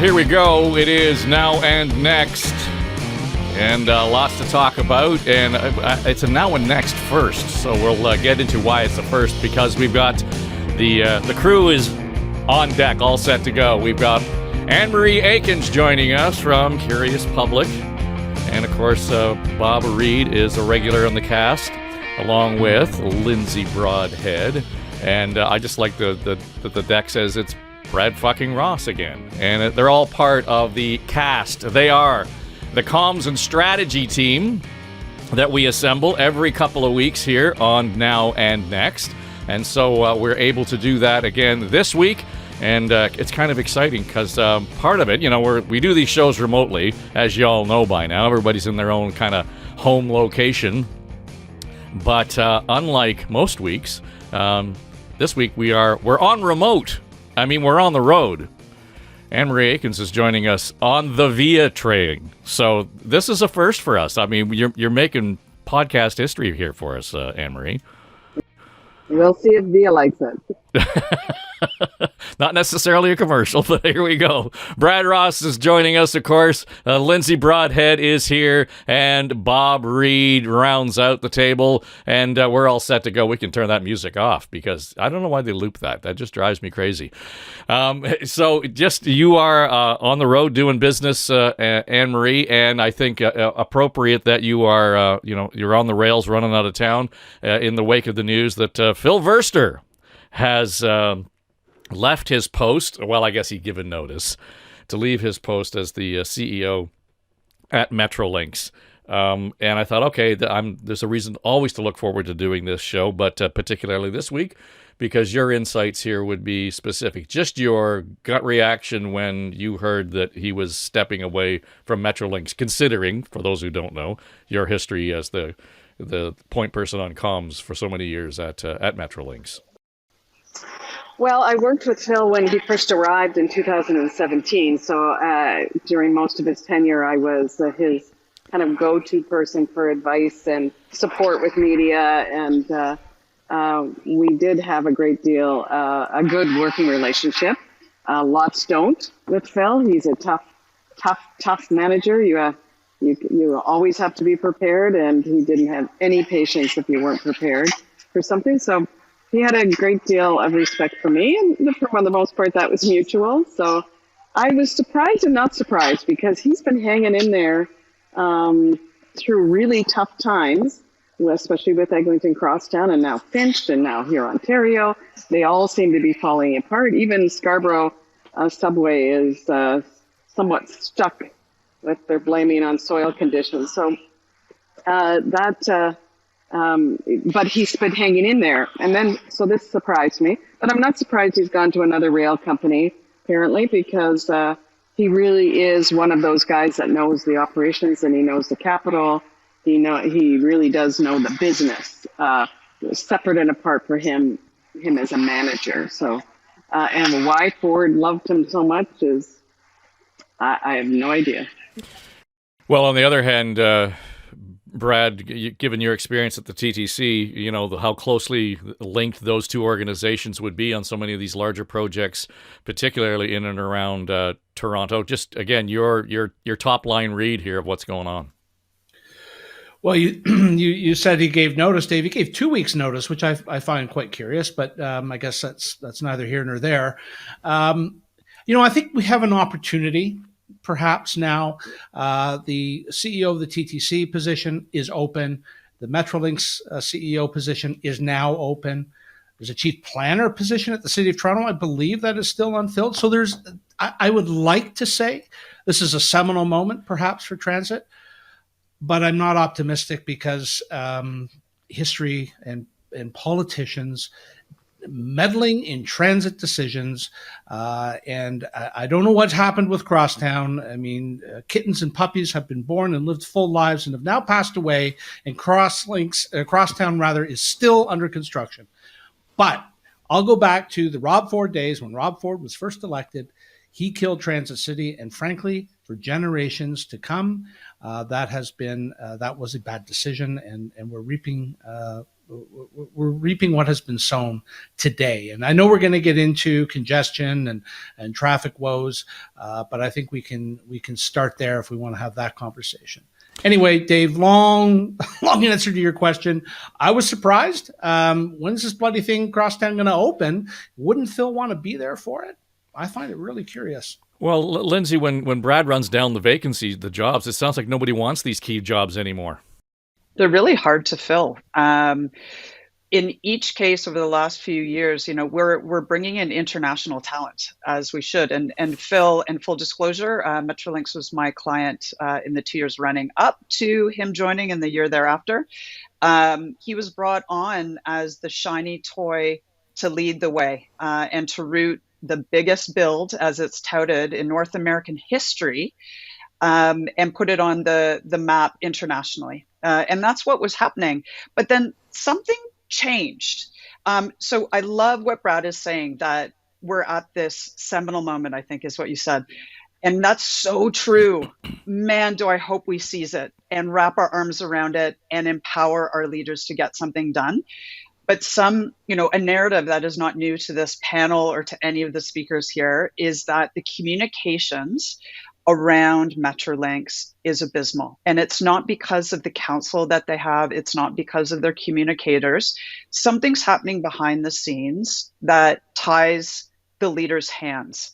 here we go. It is now and next. And lots to talk about. And it's a now and next first. So we'll get into why it's the first, because we've got the crew is on deck, all set to go. We've got Anne Marie Aikins joining us from Curious Public. And, of course, Bob Reid is a regular on the cast, along with Lindsay Broadhead. And I just like the deck says it's Brad fucking Ross again. And they're all part of the cast. They are the comms and strategy team that we assemble every couple of weeks here on Now and Next. And so we're able to do that again this week. And it's kind of exciting because part of it, we do these shows remotely, as you all know by now. Everybody's in their own kind of home location. But unlike most weeks, this week we're on remote. I mean, we're on the road. Anne Marie Aikins is joining us on the VIA train. So this is a first for us. I mean, you're making podcast history here for us, Anne Marie. We'll see if VIA likes it. Not necessarily a commercial, but here we go. Brad Ross is joining us, of course. Lindsay Broadhead is here, and Bob Reid rounds out the table, and we're all set to go. We can turn that music off because I don't know why they loop that. That just drives me crazy. So just you are on the road doing business, Anne Marie, and I think appropriate that you are, you're on the rails running out of town in the wake of the news that Phil Verster has left his post. Well, I guess he'd given notice to leave his post as the CEO at Metrolinx. And I thought, okay, there's a reason always to look forward to doing this show, but particularly this week, because your insights here would be specific. Just your gut reaction when you heard that he was stepping away from Metrolinx, considering, for those who don't know, your history as the point person on comms for so many years at Metrolinx. Well, I worked with Phil when he first arrived in 2017. So during most of his tenure, I was his kind of go-to person for advice and support with media. And we did have a great deal, a good working relationship. Lots don't with Phil. He's a tough manager. You always have to be prepared, and he didn't have any patience if you weren't prepared for something. So he had a great deal of respect for me, and for the most part, that was mutual. So I was surprised and not surprised, because he's been hanging in there through really tough times, especially with Eglinton Crosstown and now Finch and now here Ontario. They all seem to be falling apart. Even Scarborough subway is somewhat stuck with their blaming on soil conditions. So but he's been hanging in there. And then, so this surprised me. But I'm not surprised he's gone to another rail company, apparently, because he really is one of those guys that knows the operations and he knows the capital. He really does know the business, separate and apart for him as a manager. So, and why Ford loved him so much is, I have no idea. Well, on the other hand, Brad, given your experience at the TTC, how closely linked those two organizations would be on so many of these larger projects, particularly in and around Toronto. Just again, your top line read here of what's going on. Well, you said he gave notice, Dave. He gave 2 weeks notice, which I find quite curious, but I guess that's neither here nor there. I think we have an opportunity. Perhaps now the CEO of the TTC position is open. The Metrolinx CEO position is now open. There's a chief planner position at the City of Toronto. I believe that is still unfilled. So I would like to say this is a seminal moment perhaps for transit, but I'm not optimistic because history and politicians meddling in transit decisions. And I don't know what's happened with Crosstown. I mean, kittens and puppies have been born and lived full lives and have now passed away. And Crosstown is still under construction. But I'll go back to the Rob Ford days when Rob Ford was first elected. He killed Transit City. And frankly, for generations to come, that was a bad decision. And we're reaping we're reaping what has been sown today. And I know we're going to get into congestion and traffic woes, but I think we can start there if we want to have that conversation. Anyway, Dave, long answer to your question. I was surprised. When's this bloody thing crosstown going to open? Wouldn't Phil want to be there for it? I find it really curious. Well, Lindsay, when Brad runs down the vacancies, the jobs, it sounds like nobody wants these key jobs anymore. They're really hard to fill. In each case over the last few years, we're bringing in international talent, as we should. And Phil, in full disclosure, Metrolinx was my client in the 2 years running up to him joining in the year thereafter. He was brought on as the shiny toy to lead the way and to root the biggest build, as it's touted, in North American history, and put it on the map internationally. And that's what was happening. But then something changed. So I love what Brad is saying, that we're at this seminal moment, I think is what you said. And that's so true. Man, do I hope we seize it and wrap our arms around it and empower our leaders to get something done. But a narrative that is not new to this panel or to any of the speakers here is that the communications around Metrolinx is abysmal. And it's not because of the council that they have. It's not because of their communicators. Something's happening behind the scenes that ties the leader's hands.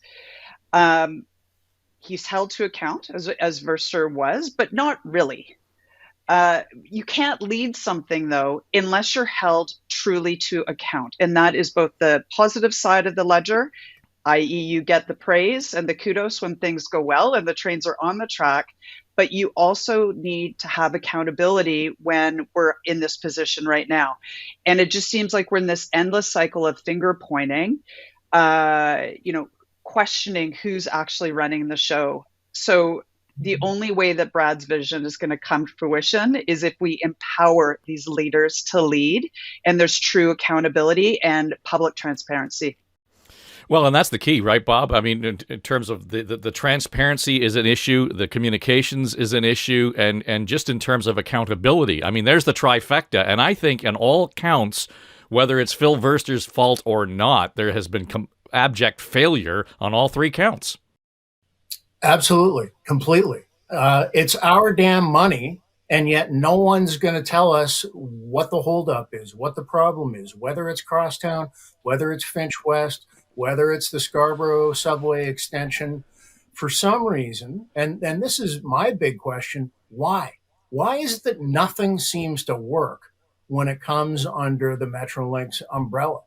He's held to account, as Verster was, but not really. You can't lead something, though, unless you're held truly to account. And that is both the positive side of the ledger, i.e. you get the praise and the kudos when things go well and the trains are on the track, but you also need to have accountability when we're in this position right now. And it just seems like we're in this endless cycle of finger pointing, questioning who's actually running the show. So the only way that Brad's vision is going to come to fruition is if we empower these leaders to lead, and there's true accountability and public transparency. Well, and that's the key, right, Bob? I mean, in terms of the transparency is an issue, the communications is an issue, and just in terms of accountability. I mean, there's the trifecta. And I think in all counts, whether it's Phil Verster's fault or not, there has been abject failure on all three counts. Absolutely. Completely. It's our damn money. And yet no one's going to tell us what the holdup is, what the problem is, whether it's Crosstown, whether it's Finch West, whether it's the Scarborough subway extension. For some reason, and this is my big question, why? Why is it that nothing seems to work when it comes under the Metrolinx umbrella?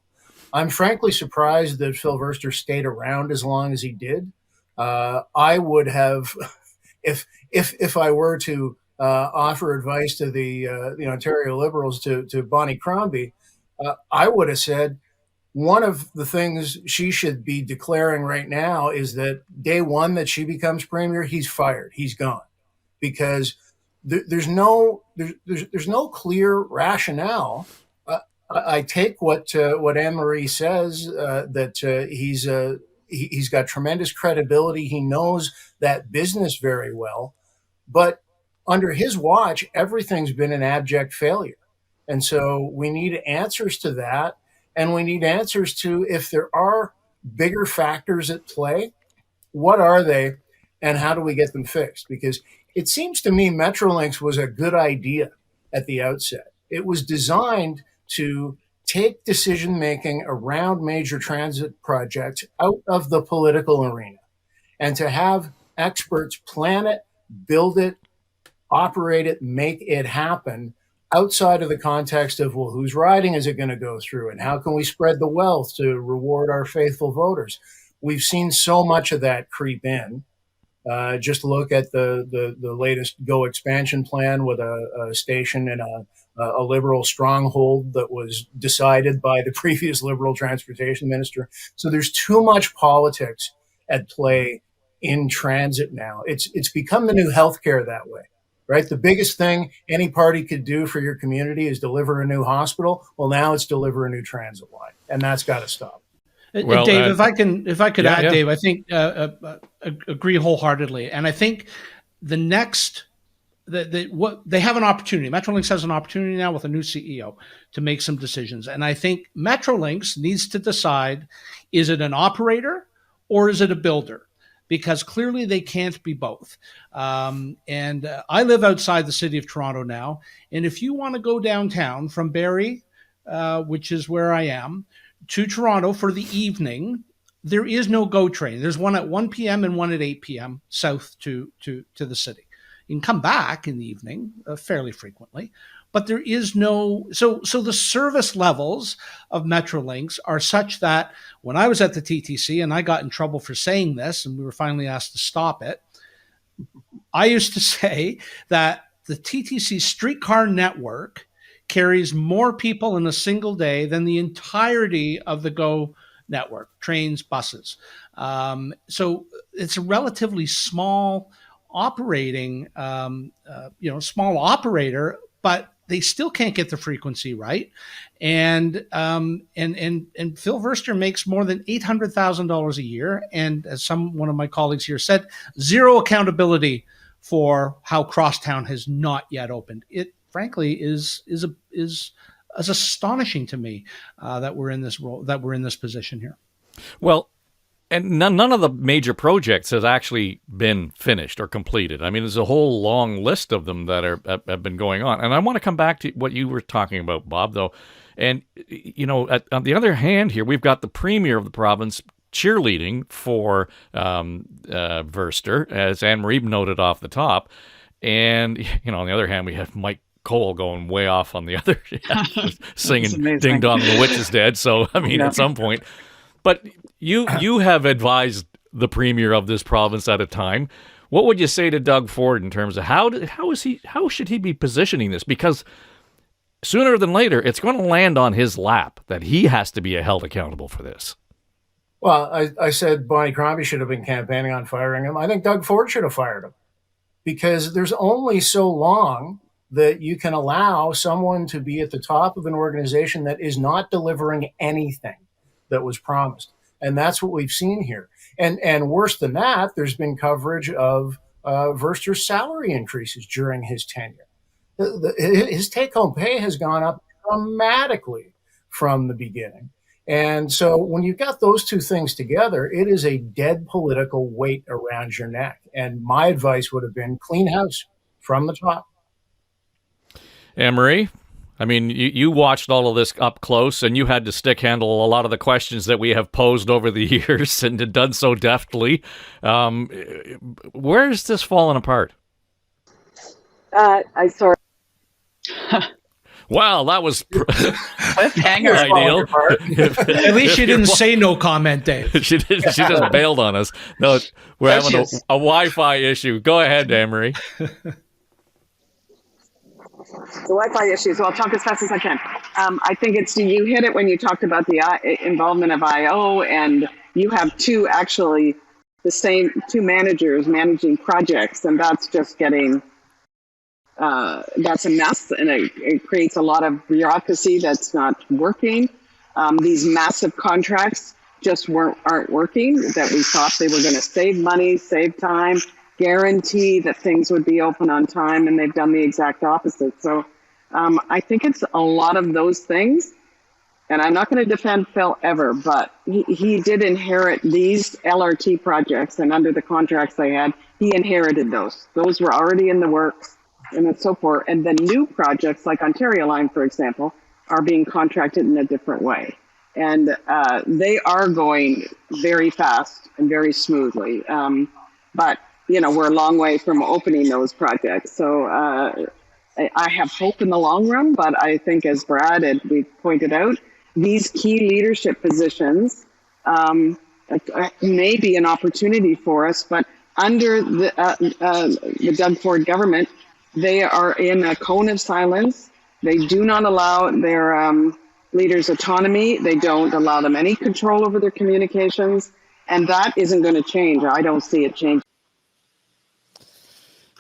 I'm frankly surprised that Phil Verster stayed around as long as he did. I would have, if I were to offer advice to the Ontario Liberals, to Bonnie Crombie, I would have said one of the things she should be declaring right now is that day one that she becomes premier, he's fired, he's gone, because there's no clear rationale. I take what Anne Marie says, that he's got tremendous credibility. He knows that business very well, but under his watch, everything's been an abject failure. And so we need answers to that. And we need answers to, if there are bigger factors at play, what are they and how do we get them fixed? Because it seems to me Metrolinx was a good idea at the outset. It was designed to take decision-making around major transit projects out of the political arena and to have experts plan it, build it, operate it, make it happen outside of the context of, well, whose riding is it going to go through and how can we spread the wealth to reward our faithful voters? We've seen so much of that creep in. Just look at the latest GO expansion plan with a station in a Liberal stronghold that was decided by the previous Liberal transportation minister. So there's too much politics at play in transit now. It's become the new healthcare that way. Right? The biggest thing any party could do for your community is deliver a new hospital. Well, now it's deliver a new transit line, and that's got to stop. Well, Dave, if I could add, Dave, I think agree wholeheartedly, and I think the next what they have an opportunity. Metrolinx has an opportunity now with a new CEO to make some decisions. And I think Metrolinx needs to decide, is it an operator or is it a builder? Because clearly they can't be both. I live outside the city of Toronto now. And if you want to go downtown from Barrie, which is where I am, to Toronto for the evening, there is no GO train. There's one at 1 p.m. and one at 8 p.m. south to the city. You can come back in the evening fairly frequently, but there is no, so the service levels of Metrolinx are such that when I was at the TTC, and I got in trouble for saying this, and we were finally asked to stop it, I used to say that the TTC streetcar network carries more people in a single day than the entirety of the GO network, trains, buses. So it's a relatively small operating, small operator, but they still can't get the frequency right. And Phil Verster makes more than $800,000 a year. And as one of my colleagues here said, zero accountability for how Crosstown has not yet opened. It frankly is astonishing to me that we're in this role, that we're in this position here. Well, and none of the major projects has actually been finished or completed. I mean, there's a whole long list of them that have been going on. And I want to come back to what you were talking about, Bob, though. And, on the other hand here, we've got the premier of the province cheerleading for Verster, as Anne Marie noted off the top. And, on the other hand, we have Mike Cole going way off on the other, singing Ding Dong, the Witch is Dead. So, I mean, at some point. But you have advised the premier of this province at a time. What would you say to Doug Ford in terms of how should he be positioning this? Because sooner than later, it's going to land on his lap that he has to be held accountable for this. Well, I said Bonnie Crombie should have been campaigning on firing him. I think Doug Ford should have fired him, because there's only so long that you can allow someone to be at the top of an organization that is not delivering anything that was promised. And that's what we've seen here. And worse than that, there's been coverage of Verster's salary increases during his tenure. His take-home pay has gone up dramatically from the beginning. And so when you've got those two things together, it is a dead political weight around your neck. And my advice would have been clean house from the top. Anne Marie? I mean, you watched all of this up close, and you had to stick handle a lot of the questions that we have posed over the years, and had done so deftly. Where is this falling apart? I saw. Wow, that was ideal. At least she didn't say no comment, Dave. She didn't. She just bailed on us. No, we're having a Wi-Fi issue. Go ahead, Anne Marie. The Wi-Fi issues. So I'll talk as fast as I can. I think you hit it when you talked about the involvement of IO, and you have two managers managing projects, and that's just getting that's a mess, and it creates a lot of bureaucracy that's not working. These massive contracts just aren't working. That we thought they were going to save money, save time, guarantee that things would be open on time, and they've done the exact opposite. So I think it's a lot of those things, and I'm not going to defend Phil ever, but he did inherit these LRT projects, and under the contracts they had, he inherited those. Those were already in the works, and so forth. And the new projects, like Ontario Line, for example, are being contracted in a different way. And they are going very fast and very smoothly. But we're a long way from opening those projects. So I have hope in the long run, but I think, as Brad and we pointed out, these key leadership positions may be an opportunity for us. But under the Doug Ford government, they are in a cone of silence. They do not allow their leaders autonomy. They don't allow them any control over their communications. And that isn't going to change. I don't see it changing.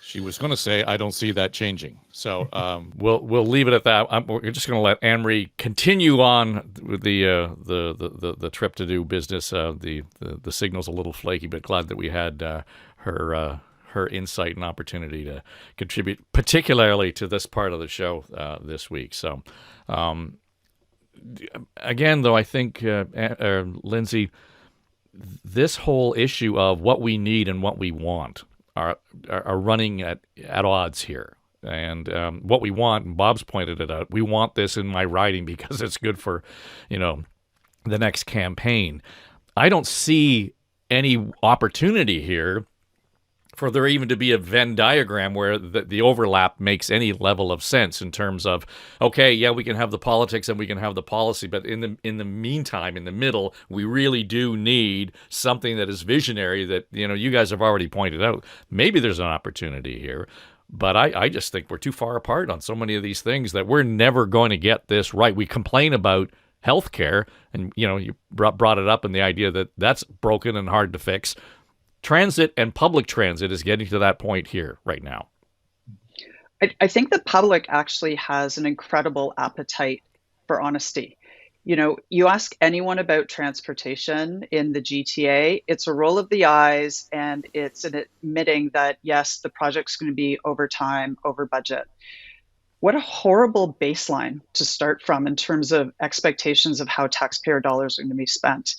She was going to say, I don't see that changing. So we'll leave it at that. We're just going to let Anne Marie continue on with the trip to do business. The signal's a little flaky, but glad that we had her her insight and opportunity to contribute, particularly to this part of the show this week. So, again, though, I think, Lindsay, this whole issue of what we need and what we want are running at odds here. And what we want, and Bob's pointed it out, we want this in my riding because it's good for, the next campaign. I don't see any opportunity here for there even to be a Venn diagram where the overlap makes any level of sense in terms of, okay, yeah, we can have the politics and we can have the policy, but in the meantime, in the middle, we really do need something that is visionary that, you guys have already pointed out. Maybe there's an opportunity here, but I just think we're too far apart on so many of these things that we're never going to get this right. We complain about healthcare, and you brought it up in the idea that that's broken and hard to fix. Transit and public transit is getting to that point here right now. I think the public actually has an incredible appetite for honesty. You ask anyone about transportation in the GTA, it's a roll of the eyes, and it's an admitting that, yes, the project's going to be over time, over budget. What a horrible baseline to start from in terms of expectations of how taxpayer dollars are going to be spent.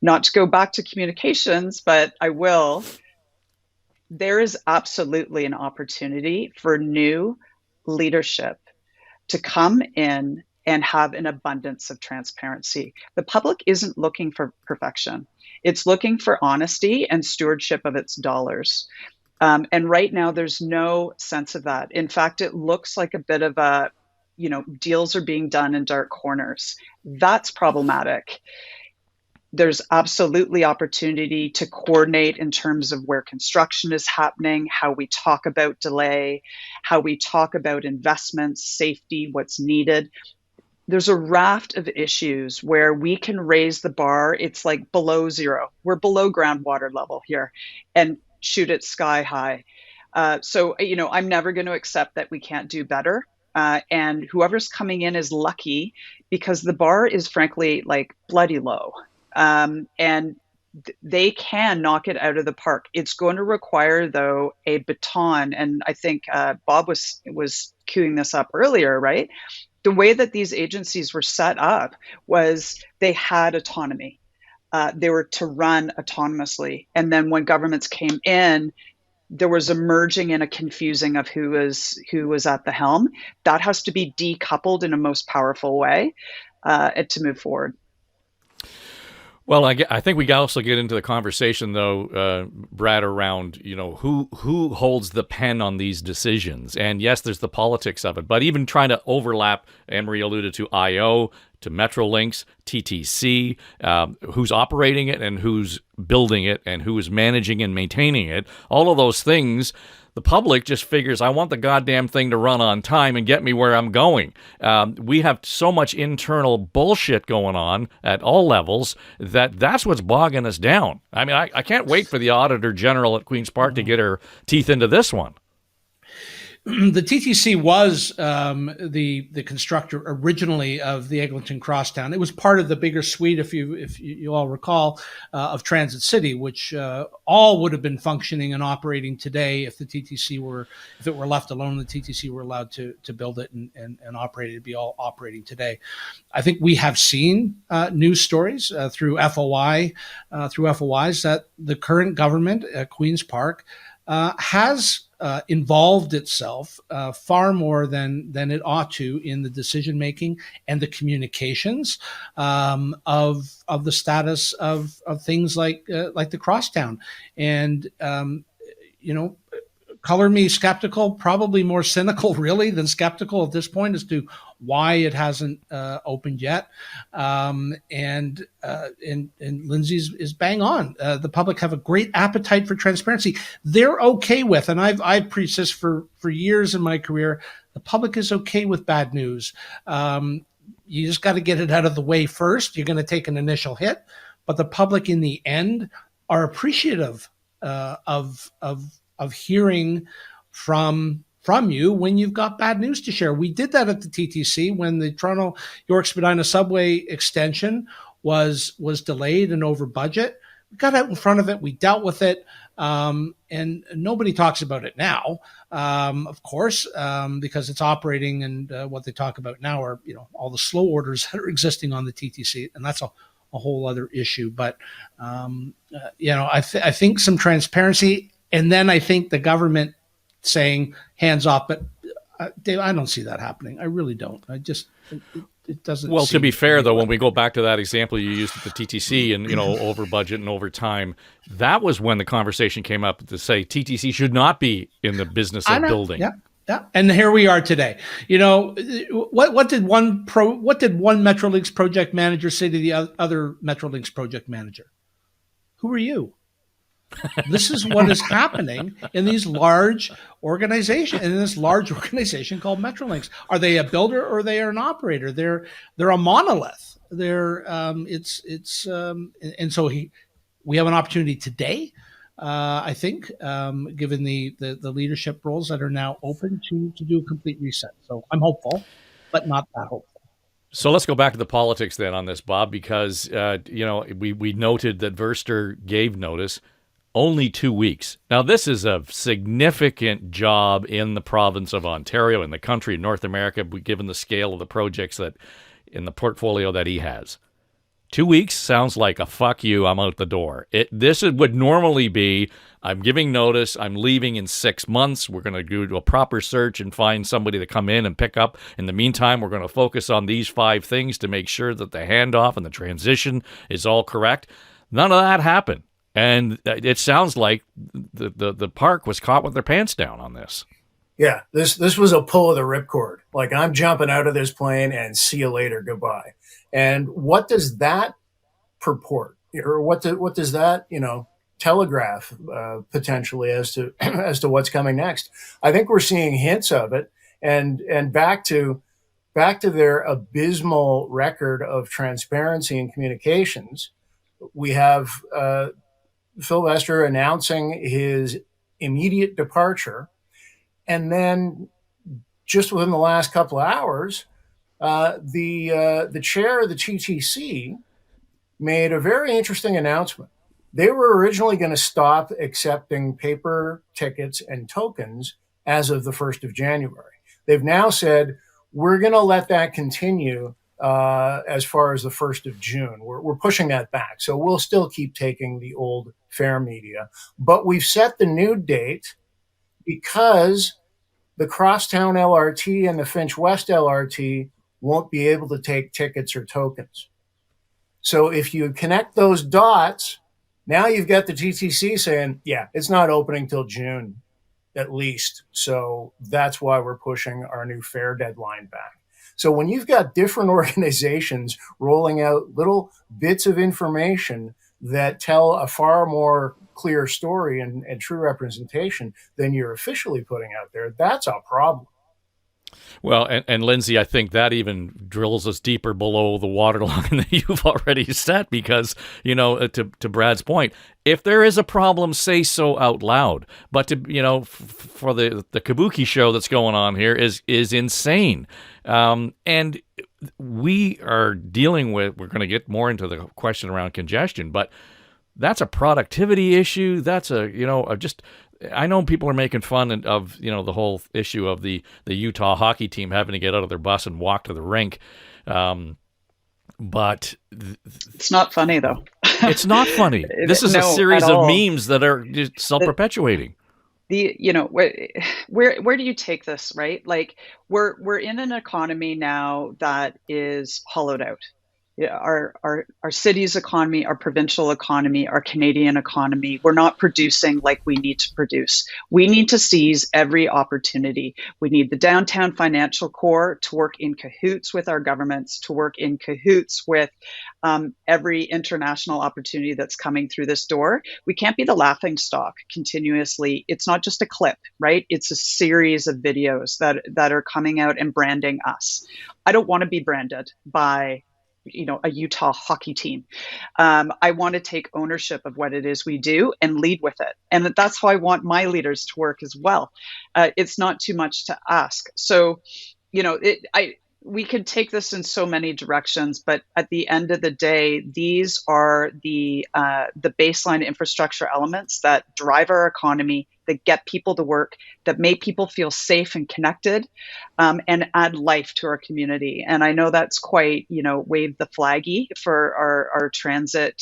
Not to go back to communications, but I will. There is absolutely an opportunity for new leadership to come in and have an abundance of transparency. The public isn't looking for perfection. It's looking for honesty and stewardship of its dollars. And right now, there's no sense of that. In fact, it looks like a bit of a, deals are being done in dark corners. That's problematic. There's absolutely opportunity to coordinate in terms of where construction is happening, how we talk about delay, how we talk about investments, safety, what's needed. There's a raft of issues where we can raise the bar. It's like below zero. We're below groundwater level here and shoot it sky high. So, I'm never going to accept that we can't do better. And whoever's coming in is lucky because the bar is frankly like bloody low. And they can knock it out of the park. It's going to require, though, a baton. And I think Bob was queuing this up earlier, right? The way that these agencies were set up was they had autonomy. They were to run autonomously. And then when governments came in, there was a merging and a confusing of who was at the helm. That has to be decoupled in a most powerful way to move forward. Well, I think we also get into the conversation, though, Brad, around who holds the pen on these decisions. And yes, there's the politics of it, but even trying to overlap, Anne Marie alluded to IO, to Metrolinx, TTC, who's operating it and who's building it and who is managing and maintaining it. All of those things. The public just figures, I want the goddamn thing to run on time and get me where I'm going. We have so much internal bullshit going on at all levels that's what's bogging us down. I mean, I can't wait for the Auditor General at Queen's Park to get her teeth into this one. The TTC was the constructor originally of the Eglinton Crosstown. It was part of the bigger suite, if you all recall, of Transit City, which all would have been functioning and operating today if it were left alone. The TTC were allowed to build it and operate it. It'd be all operating today. I think we have seen news stories through FOIs that the current government at Queen's Park has involved itself far more than it ought to in the decision making and the communications of the status of things like the Crosstown. And color me skeptical, probably more cynical really than skeptical at this point as to why it hasn't opened yet. And Lindsay's is bang on. The public have a great appetite for transparency. They're okay with, and I've preached this for years in my career, the public is okay with bad news. You just got to get it out of the way first. You're going to take an initial hit, but the public in the end are appreciative of hearing from you when you've got bad news to share. We did that at the TTC when the Toronto York Spadina subway extension was delayed and over budget. got out in front of it. We dealt with it. And nobody talks about it now, of course, because it's operating. And what they talk about now are, all the slow orders that are existing on the TTC. And that's a whole other issue. But, I think some transparency. And then I think the government saying hands off. But Dave, I don't see that happening. I really don't. It doesn't. Well, to be fair, though, when we go back to that example you used at the TTC and, over budget and over time, that was when the conversation came up to say TTC should not be in the business of building. Yeah. And here we are today. What did one Metrolinx project manager say to the other Metrolinx project manager? Who are you? This is what is happening in these large organizations, in this large organization called Metrolinx. Are they a builder or they are an operator? They're a monolith. And so we have an opportunity today, I think, given the leadership roles that are now open to do a complete reset. So I'm hopeful, but not that hopeful. So let's go back to the politics then on this, Bob, because we noted that Verster gave notice. Only 2 weeks. Now, this is a significant job in the province of Ontario, in the country, in North America, given the scale of the projects that in the portfolio that he has. 2 weeks sounds like a fuck you, I'm out the door. This would normally be, I'm giving notice, I'm leaving in 6 months, we're going to do a proper search and find somebody to come in and pick up. In the meantime, we're going to focus on these 5 things to make sure that the handoff and the transition is all correct. None of that happened. And it sounds like the park was caught with their pants down on this. Yeah, this was a pull of the ripcord. Like, I'm jumping out of this plane and see you later, goodbye. And what does that purport, or what does that telegraph potentially as to what's coming next? I think we're seeing hints of it, and back to their abysmal record of transparency and communications. We have Phil Verster announcing his immediate departure. And then just within the last couple of hours, the chair of the TTC made a very interesting announcement. They were originally going to stop accepting paper tickets and tokens as of the 1st of January. They've now said, we're going to let that continue as far as the 1st of June. We're pushing that back. So we'll still keep taking the old fare media. But we've set the new date because the Crosstown LRT and the Finch West LRT won't be able to take tickets or tokens. So if you connect those dots, now you've got the TTC saying, yeah, it's not opening till June at least. So that's why we're pushing our new fare deadline back. So when you've got different organizations rolling out little bits of information that tell a far more clear story and true representation than you're officially putting out there, that's a problem. Well, and Lindsay, I think that even drills us deeper below the waterline that you've already set because, to Brad's point, if there is a problem, say so out loud. But for the kabuki show that's going on here is insane. And we are dealing with, we're going to get more into the question around congestion, but that's a productivity issue. That's I know people are making fun of, the whole issue of the Utah hockey team having to get out of their bus and walk to the rink. But it's not funny though. It's not funny. This is a series of memes that are just self-perpetuating. Where do you take this, right? Like we're in an economy now that is hollowed out. Yeah, our city's economy, our provincial economy, our Canadian economy, we're not producing like we need to produce. We need to seize every opportunity. We need the downtown financial core to work in cahoots with our governments, to work in cahoots with every international opportunity that's coming through this door. We can't be the laughing stock continuously. It's not just a clip, right? It's a series of videos that are coming out and branding us. I don't want to be branded by a Utah hockey team. I want to take ownership of what it is we do and lead with it. And that's how I want my leaders to work as well. It's not too much to ask. So, we could take this in so many directions, but at the end of the day, these are the baseline infrastructure elements that drive our economy, that get people to work, that make people feel safe and connected, and add life to our community. And I know that's quite, wave the flaggy for our transit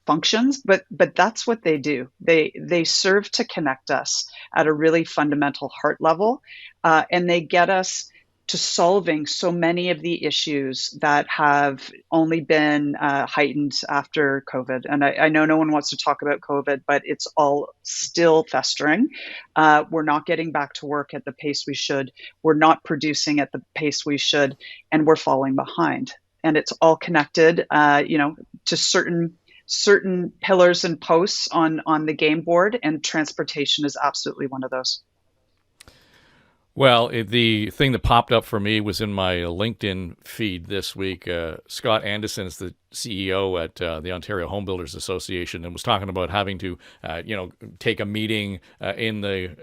functions, but that's what they do. They serve to connect us at a really fundamental heart level, and they get us to solving so many of the issues that have only been heightened after COVID. And I know no one wants to talk about COVID, but it's all still festering. We're not getting back to work at the pace we should. We're not producing at the pace we should, and we're falling behind. And it's all connected, to certain pillars and posts on the game board, and transportation is absolutely one of those. Well, the thing that popped up for me was in my LinkedIn feed this week. Scott Anderson is the CEO at the Ontario Home Builders Association, and was talking about having to, take a meeting in the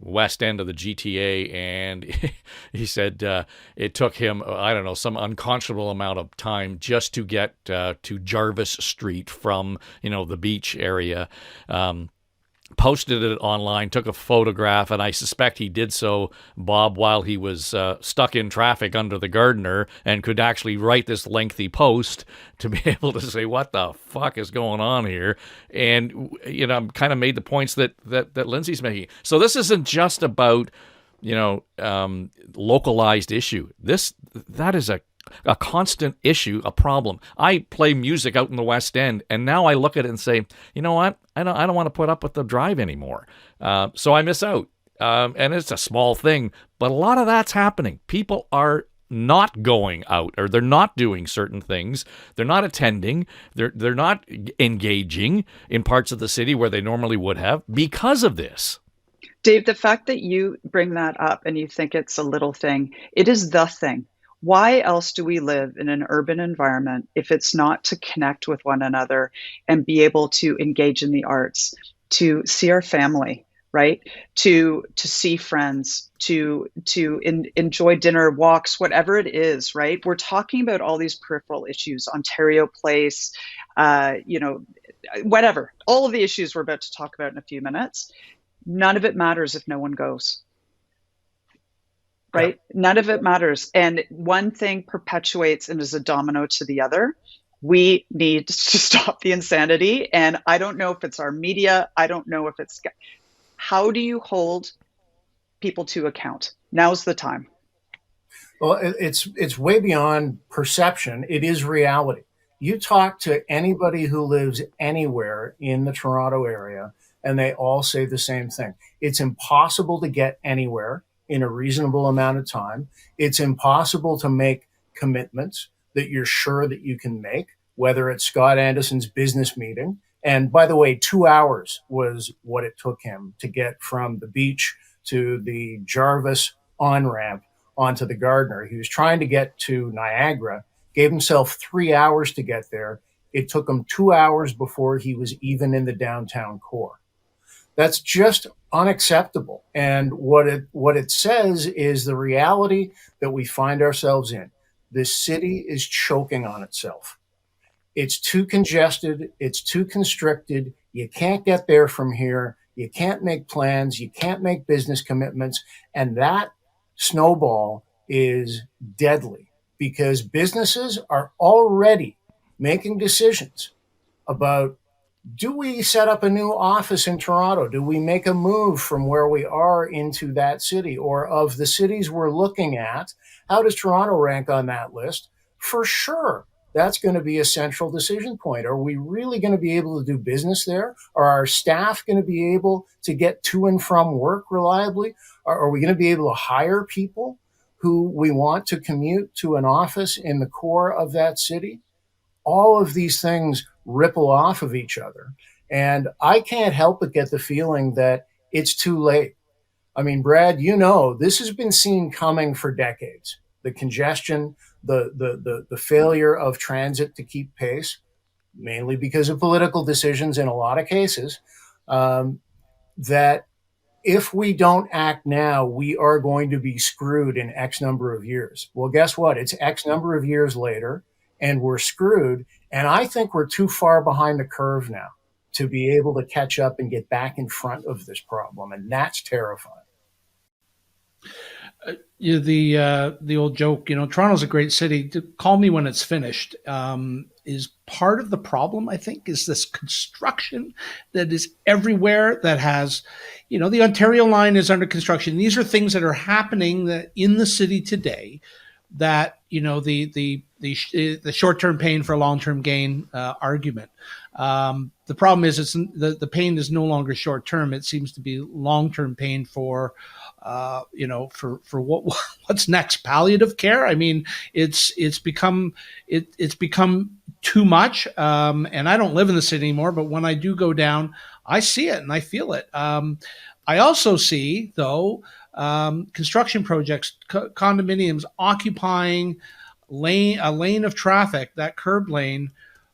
west end of the GTA, and he said it took him, I don't know, some unconscionable amount of time just to get to Jarvis Street from, the beach area. Posted it online, took a photograph, and I suspect he did so, Bob, while he was stuck in traffic under the Gardiner, and could actually write this lengthy post to be able to say, what the fuck is going on here? And, kind of made the points that Lindsay's making. So this isn't just about, localized issue. That is a constant issue, a problem. I play music out in the West End, and now I look at it and say, you know what? I don't want to put up with the drive anymore. So I miss out. And it's a small thing, but a lot of that's happening. People are not going out, or they're not doing certain things. They're not attending. They're not engaging in parts of the city where they normally would have because of this. Dave, the fact that you bring that up and you think it's a little thing, it is the thing. Why else do we live in an urban environment if it's not to connect with one another and be able to engage in the arts, to see our family, right? To see friends, to enjoy dinner, walks, whatever it is, right? We're talking about all these peripheral issues, Ontario Place, whatever. All of the issues we're about to talk about in a few minutes. None of it matters if no one goes. Right? Yeah. None of it matters. And one thing perpetuates and is a domino to the other. We need to stop the insanity. And I don't know if it's our media. I don't know if it's, how do you hold people to account? Now's the time. Well, it's way beyond perception. It is reality. You talk to anybody who lives anywhere in the Toronto area, and they all say the same thing. It's impossible to get anywhere in a reasonable amount of time. It's impossible to make commitments that you're sure that you can make, whether it's Scott Anderson's business meeting. And by the way, 2 hours was what it took him to get from the beach to the Jarvis on-ramp onto the Gardiner. He was trying to get to Niagara, gave himself 3 hours to get there. It took him 2 hours before he was even in the downtown core. That's just unacceptable. And what it says is the reality that we find ourselves in. This city is choking on itself. It's too congested. It's too constricted. You can't get there from here. You can't make plans. You can't make business commitments. And that snowball is deadly because businesses are already making decisions about, do we set up a new office in Toronto? Do we make a move from where we are into that city? Or of the cities we're looking at, how does Toronto rank on that list? For sure, that's going to be a central decision point. Are we really going to be able to do business there? Are our staff going to be able to get to and from work reliably? Are we going to be able to hire people who we want to commute to an office in the core of that city? All of these things ripple off of each other. And I can't help but get the feeling that it's too late. I mean, Brad, this has been seen coming for decades. The congestion, the failure of transit to keep pace, mainly because of political decisions in a lot of cases, that if we don't act now, we are going to be screwed in X number of years. Well, guess what? It's X number of years later, and we're screwed. And I think we're too far behind the curve now to be able to catch up and get back in front of this problem. And that's terrifying. The old joke, Toronto's a great city. Call me when it's finished. Is part of the problem, I think, is this construction that is everywhere that has, the Ontario line is under construction. These are things that are happening that in the city today that, the short-term pain for long-term gain argument. The problem is the pain is no longer short-term. It seems to be long-term pain for what's next, palliative care. I mean, it's become too much. And I don't live in the city anymore, but when I do go down, I see it and I feel it. I also see, though, construction projects, condominiums occupying a lane of traffic, that curb lane,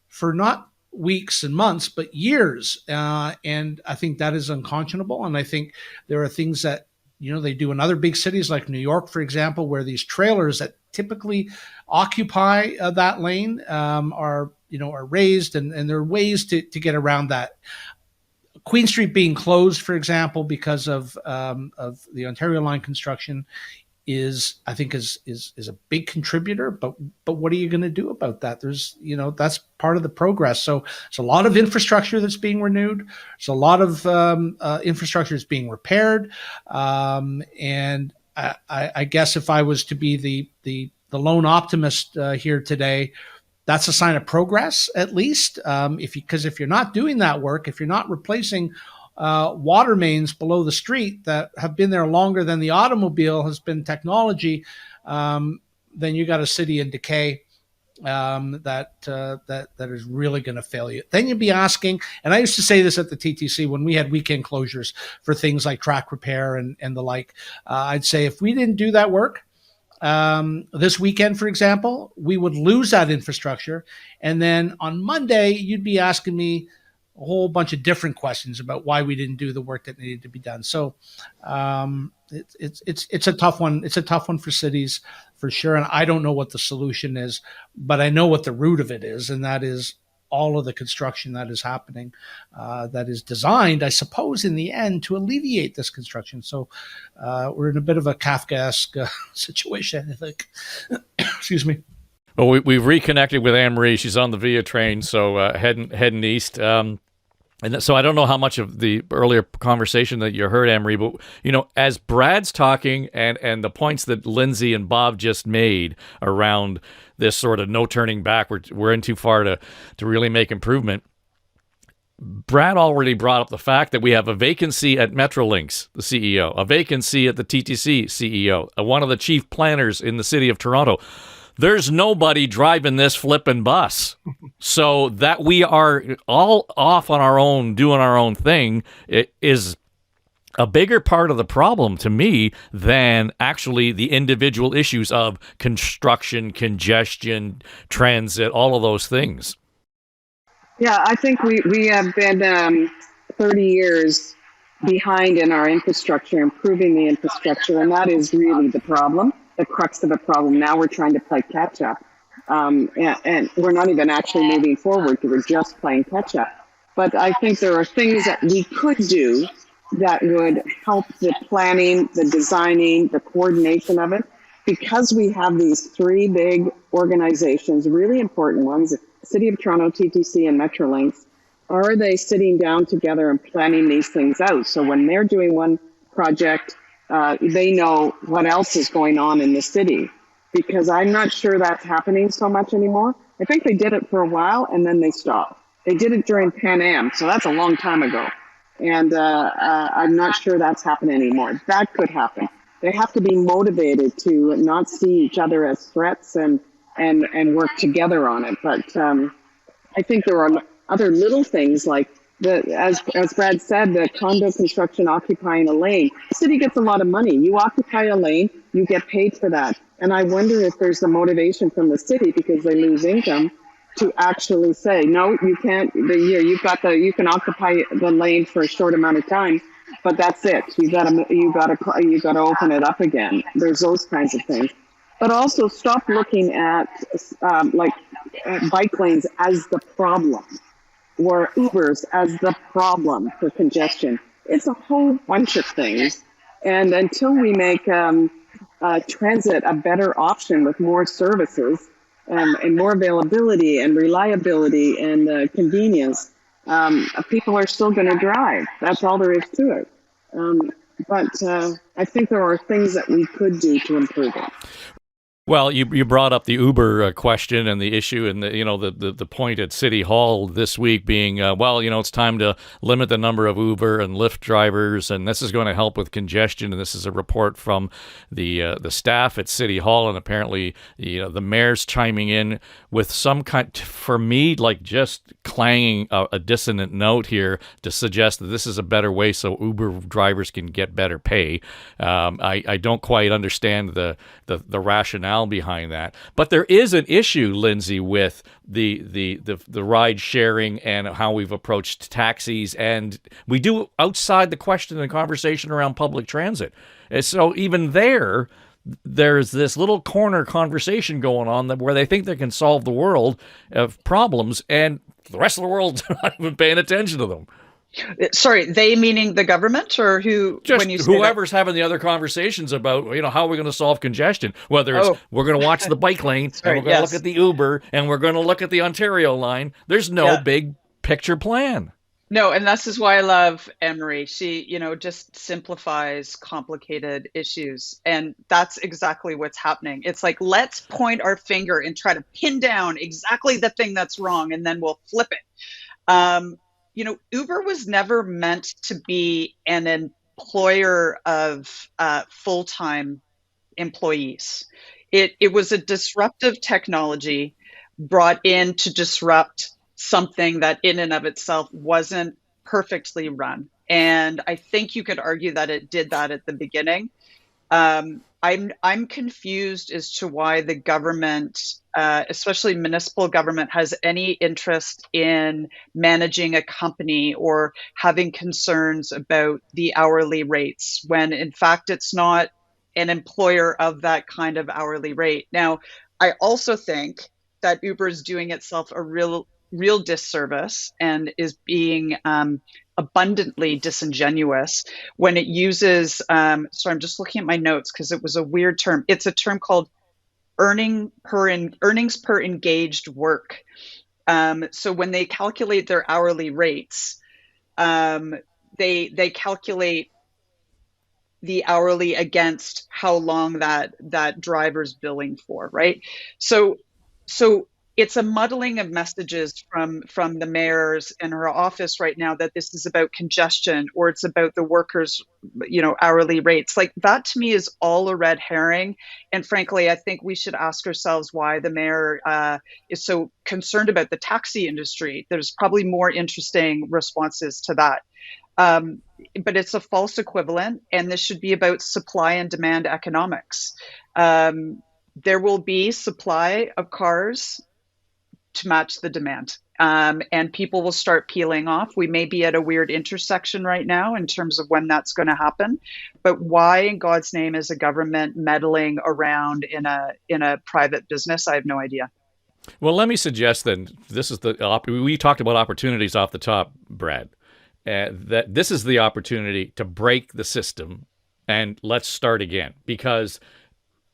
for not weeks and months, but years. And I think that is unconscionable. And I think there are things that, they do in other big cities like New York, for example, where these trailers that typically occupy that lane are raised, and there are ways to get around that. Queen Street being closed, for example, because of the Ontario line construction is a big contributor, but what are you going to do about that? There's, that's part of the progress. So it's a lot of infrastructure that's being renewed. It's a lot of infrastructure that's being repaired. And I guess if I was to be the lone optimist here today, that's a sign of progress, at least. Because if you're not doing that work, if you're not replacing water mains below the street that have been there longer than the automobile has been technology, then you got a city in decay that is really going to fail you. Then you'd be asking, and I used to say this at the TTC when we had weekend closures for things like track repair and the like. I'd say if we didn't do that work this weekend, for example, we would lose that infrastructure. And then on Monday, you'd be asking me a whole bunch of different questions about why we didn't do the work that needed to be done. So it's a tough one. It's a tough one for cities, for sure. And I don't know what the solution is, but I know what the root of it is, and that is all of the construction that is happening, that is designed, I suppose, in the end, to alleviate this construction. So we're in a bit of a Kafkaesque situation, I think. Excuse me. Well, we've reconnected with Anne Marie. She's on the Via train, so heading east. And so I don't know how much of the earlier conversation that you heard, Anne Marie, but, as Brad's talking and the points that Lindsay and Bob just made around this sort of no turning back, we're in too far to really make improvement. Brad already brought up the fact that we have a vacancy at Metrolinx, the CEO, a vacancy at the TTC CEO, one of the chief planners in the city of Toronto. There's nobody driving this flipping bus. So that we are all off on our own, doing our own thing, it is a bigger part of the problem to me than actually the individual issues of construction, congestion, transit, all of those things. Yeah, I think we have been 30 years behind in our infrastructure, improving the infrastructure, and that is really the problem. The crux of the problem. Now we're trying to play catch up, and we're not even actually moving forward because we're just playing catch up. But I think there are things that we could do that would help the planning, the designing, the coordination of it, because we have these three big organizations, really important ones, City of Toronto, TTC, and Metrolinx. Are they sitting down together and planning these things out? So when they're doing one project, they know what else is going on in the city, because I'm not sure that's happening so much anymore. I think they did it for a while and then they stopped. They did it during Pan Am, so that's a long time ago. And I'm not sure that's happening anymore. That could happen. They have to be motivated to not see each other as threats and work together on it. But I think there are other little things like, as Brad said, the condo construction occupying a lane. The city gets a lot of money. You occupy a lane, you get paid for that. And I wonder if there's a motivation from the city, because they lose income, to actually say, no, you can't. You can occupy the lane for a short amount of time, but that's it. You gotta open it up again. There's those kinds of things, but also stop looking at bike lanes as the problem, or Ubers as the problem for congestion. It's a whole bunch of things, and until we make transit a better option with more services and more availability and reliability and convenience, people are still going to drive. That's all there is to it. But I think there are things that we could do to improve it. Well, you brought up the Uber question and the issue, and the point at City Hall this week being, it's time to limit the number of Uber and Lyft drivers, and this is going to help with congestion. And this is a report from the staff at City Hall, and apparently the mayor's chiming in with some kind, for me, like just clanging a dissonant note here to suggest that this is a better way so Uber drivers can get better pay. I don't quite understand the rationale behind that, but there is an issue, Lindsay, with the ride sharing and how we've approached taxis, and we do outside the question and conversation around public transit. And so even there's this little corner conversation going on where they think they can solve the world of problems, and the rest of the world's not even paying attention to them. Sorry, they meaning the government, or who? Just when you say whoever's having the other conversations about, how are we going to solve congestion? Whether it's we're going to watch the bike lane, and we're going to look at the Uber, and we're going to look at the Ontario line. There's no big picture plan. No, and this is why I love Anne Marie. She, just simplifies complicated issues, and that's exactly what's happening. It's like, let's point our finger and try to pin down exactly the thing that's wrong, and then we'll flip it. Uber was never meant to be an employer of full-time employees. It was a disruptive technology brought in to disrupt something that in and of itself wasn't perfectly run. And I think you could argue that it did that at the beginning. I'm confused as to why the government, especially municipal government, has any interest in managing a company or having concerns about the hourly rates, when in fact it's not an employer of that kind of hourly rate. Now, I also think that Uber is doing itself a real disservice and is being abundantly disingenuous when it uses, I'm just looking at my notes because it was a weird term. It's a term called earnings per engaged work. So when they calculate their hourly rates, they calculate the hourly against how long that driver's billing for, right? So it's a muddling of messages from the mayor's and her office right now that this is about congestion or it's about the workers, hourly rates. Like, that to me is all a red herring. And frankly, I think we should ask ourselves why the mayor is so concerned about the taxi industry. There's probably more interesting responses to that. But it's a false equivalent, and this should be about supply and demand economics. There will be supply of cars to match the demand. And people will start peeling off. We may be at a weird intersection right now in terms of when that's going to happen. But why in God's name is a government meddling around in a private business? I have no idea. Well, let me suggest then, this is we talked about opportunities off the top, Brad, that this is the opportunity to break the system and let's start again. Because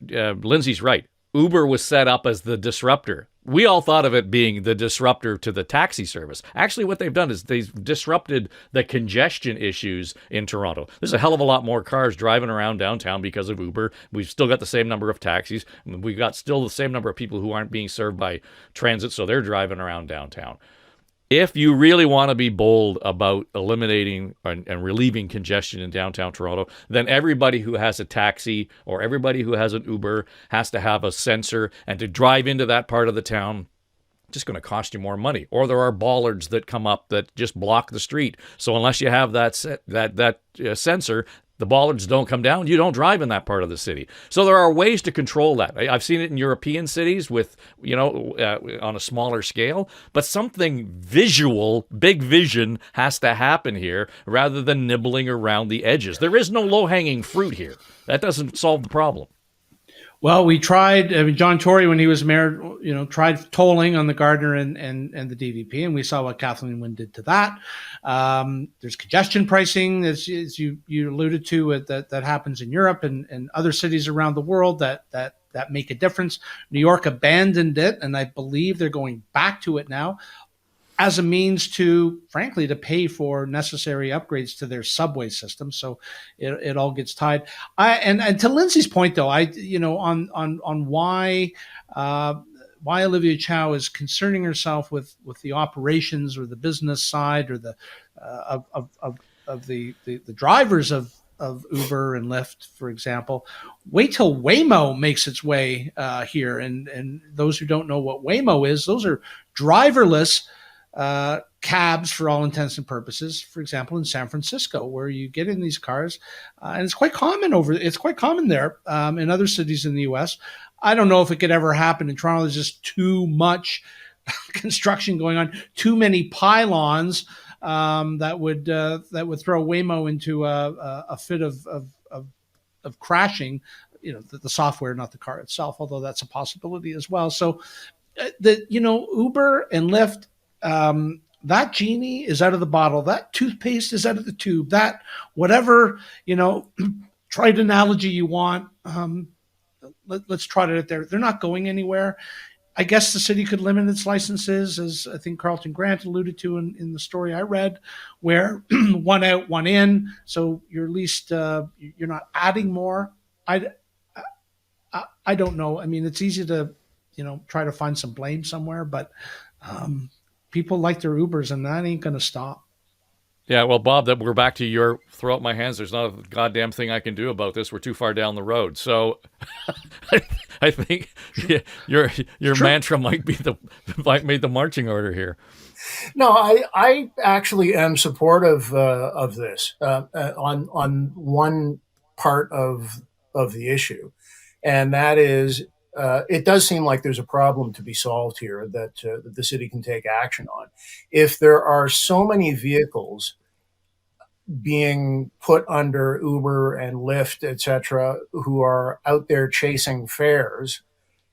Lindsay's right. Uber was set up as the disruptor. We all thought of it being the disruptor to the taxi service. Actually, what they've done is they've disrupted the congestion issues in Toronto. There's a hell of a lot more cars driving around downtown because of Uber. We've still got the same number of taxis. We've got still the same number of people who aren't being served by transit, so they're driving around downtown. If you really want to be bold about eliminating and relieving congestion in downtown Toronto, then everybody who has a taxi or everybody who has an Uber has to have a sensor, and to drive into that part of the town, just going to cost you more money. Or there are bollards that come up that just block the street. So unless you have that sensor, the bollards don't come down, you don't drive in that part of the city. So there are ways to control that. I've seen it in European cities with, on a smaller scale, but something visual, big vision has to happen here rather than nibbling around the edges. There is no low-hanging fruit here. That doesn't solve the problem. Well, we tried. I mean, John Tory, when he was mayor, tried tolling on the Gardner and the DVP, and we saw what Kathleen Wynne did to that. There's congestion pricing, as you alluded to, that happens in Europe and other cities around the world that make a difference. New York abandoned it, and I believe they're going back to it now, as a means to, frankly, to pay for necessary upgrades to their subway system. So it all gets tied. And to Lindsay's point, though, on why Olivia Chow is concerning herself with the operations or the business side or the of the drivers of Uber and Lyft, for example. Wait till Waymo makes its way here. And those who don't know what Waymo is, those are driverless cabs for all intents and purposes. For example, in San Francisco, where you get in these cars, and it's quite common there in other cities in the U.S. I don't know if it could ever happen in Toronto. There's just too much construction going on, too many pylons that would throw Waymo into a fit of crashing. The software, not the car itself, although that's a possibility as well. So, Uber and Lyft. That genie is out of the bottle. That toothpaste is out of the tube. That whatever, trite analogy you want, let's trot it out there. They're not going anywhere. I guess the city could limit its licenses, as I think Carlton Grant alluded to in the story I read, where one out, one in. So you're at least you're not adding more. I don't know. I mean, it's easy to try to find some blame somewhere, but people like their Ubers, and that ain't going to stop. Yeah, well, Bob, that we're back to your throw up my hands. There's not a goddamn thing I can do about this. We're too far down the road. So I think your mantra might made the marching order here. No, I actually am supportive of this on one part of the issue, and that is. It does seem like there's a problem to be solved here that the city can take action on. If there are so many vehicles being put under Uber and Lyft, et cetera, who are out there chasing fares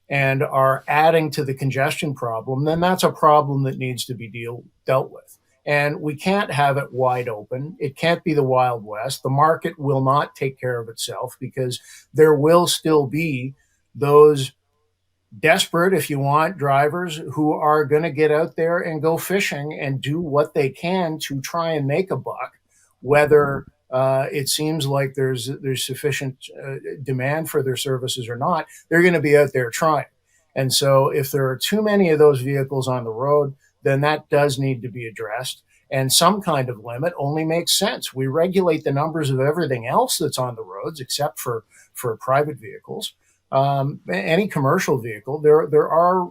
and are adding to the congestion problem, then that's a problem that needs to be dealt with. And we can't have it wide open. It can't be the Wild West. The market will not take care of itself because there will still be those desperate, if you want, drivers who are going to get out there and go fishing and do what they can to try and make a buck, whether it seems like there's sufficient demand for their services or not. They're going to be out there trying. And so if there are too many of those vehicles on the road, then that does need to be addressed. And some kind of limit only makes sense. We regulate the numbers of everything else that's on the roads, except for private vehicles. Any commercial vehicle, there are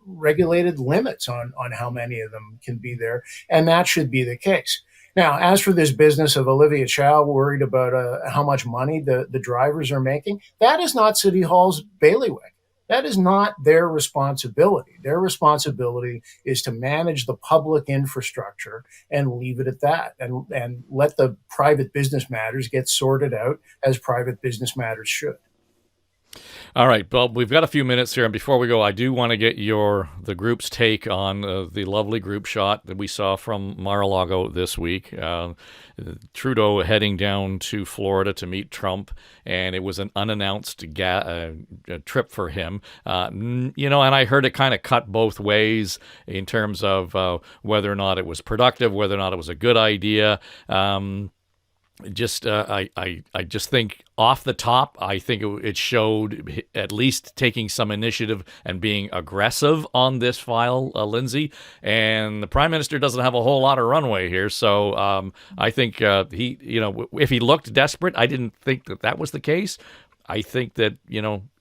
regulated limits on how many of them can be there, and that should be the case. Now, as for this business of Olivia Chow worried about how much money the drivers are making, that is not City Hall's bailiwick. That is not their responsibility. Their responsibility is to manage the public infrastructure and leave it at that, and let the private business matters get sorted out as private business matters should. All right, Bob, we've got a few minutes here, and before we go, I do want to get the group's take on the lovely group shot that we saw from Mar-a-Lago this week. Trudeau heading down to Florida to meet Trump, and it was an unannounced trip for him. And I heard it kind of cut both ways in terms of whether or not it was productive, whether or not it was a good idea. I just think off the top, I think it showed at least taking some initiative and being aggressive on this file, Lindsay. And the Prime Minister doesn't have a whole lot of runway here, so I think if he looked desperate, I didn't think that was the case. I think that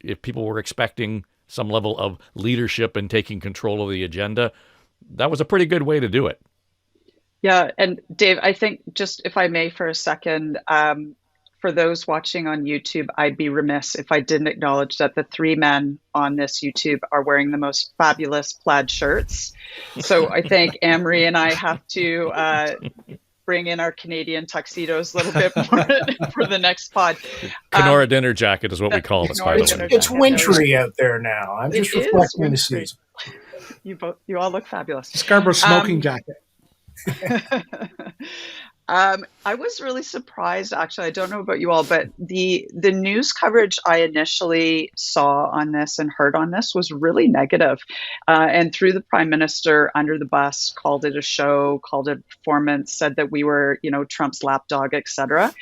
if people were expecting some level of leadership and taking control of the agenda, that was a pretty good way to do it. Yeah. And Dave, I think just if I may for a second, for those watching on YouTube, I'd be remiss if I didn't acknowledge that the three men on this YouTube are wearing the most fabulous plaid shirts. So I think Anne Marie and I have to bring in our Canadian tuxedos a little bit more for the next pod. Kenora dinner jacket is what we call this, by the way. It's wintry out there now. I'm just reflecting the season. You all look fabulous. Scarborough smoking jacket. I was really surprised, actually. I don't know about you all, but the news coverage I initially saw on this and heard on this was really negative. And threw the Prime Minister under the bus, called it a show, called it a performance, said that we were, Trump's lapdog, etc.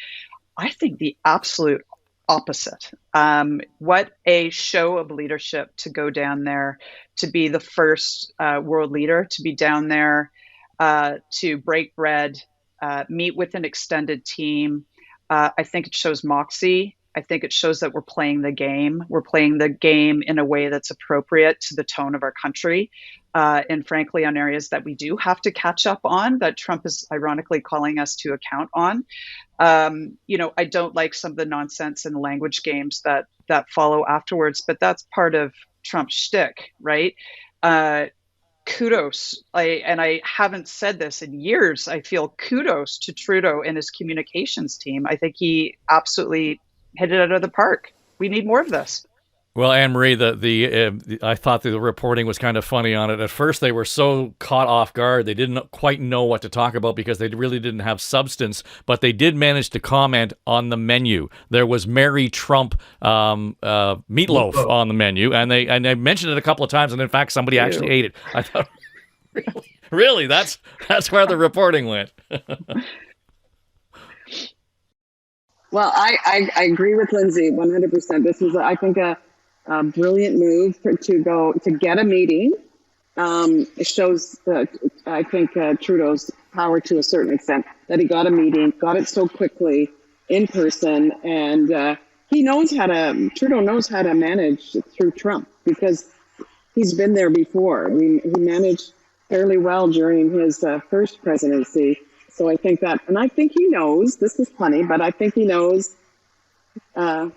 I think the absolute opposite. What a show of leadership to go down there, to be the first world leader, to be down there, to break bread, meet with an extended team. I think it shows moxie. I think it shows that we're playing the game. We're playing the game in a way that's appropriate to the tone of our country. And frankly, on areas that we do have to catch up on, that Trump is ironically calling us to account on. I don't like some of the nonsense and language games that follow afterwards, but that's part of Trump's shtick, right? Kudos, and I haven't said this in years, I feel kudos to Trudeau and his communications team. I think he absolutely hit it out of the park. We need more of this. Well, Anne Marie, I thought the reporting was kind of funny on it. At first, they were so caught off guard, they didn't quite know what to talk about because they really didn't have substance. But they did manage to comment on the menu. There was Mary Trump meatloaf on the menu, and they mentioned it a couple of times. And in fact, somebody actually ate it. I thought, really, that's where the reporting went. Well, I agree with Lindsay 100%. This is, I think, a brilliant move to get a meeting. It shows I think Trudeau's power to a certain extent, that he got a meeting, got it so quickly in person, and Trudeau knows how to manage through Trump because he's been there before. He managed fairly well during his first presidency. So I think that, and I think he knows, this is funny, but I think he knows, I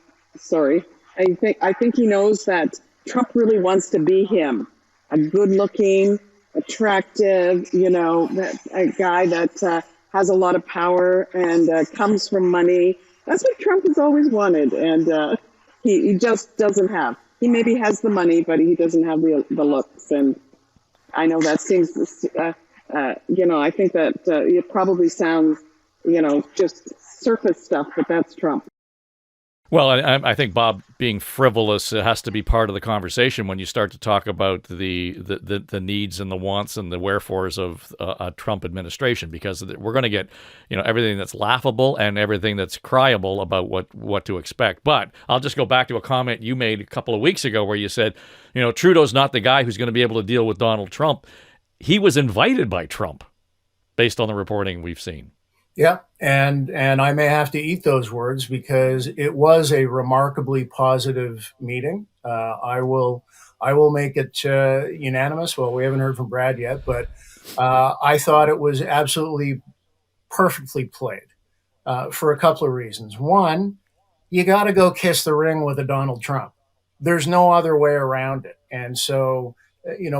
think he knows that Trump really wants to be him, a good-looking, attractive, a guy that has a lot of power and comes from money. That's what Trump has always wanted, and he just doesn't have. He maybe has the money, but he doesn't have the looks. And I know that seems, I think that it probably sounds, just surface stuff, but that's Trump. Well, I think, Bob, being frivolous has to be part of the conversation when you start to talk about the needs and the wants and the wherefores of a Trump administration, because we're going to get everything that's laughable and everything that's cryable about what to expect. But I'll just go back to a comment you made a couple of weeks ago where you said, Trudeau's not the guy who's going to be able to deal with Donald Trump. He was invited by Trump, based on the reporting we've seen. Yeah, and I may have to eat those words because it was a remarkably positive meeting. I will make it unanimous. Well, we haven't heard from Brad yet, but I thought it was absolutely perfectly played for a couple of reasons. One, you got to go kiss the ring with a Donald Trump. There's no other way around it. And so,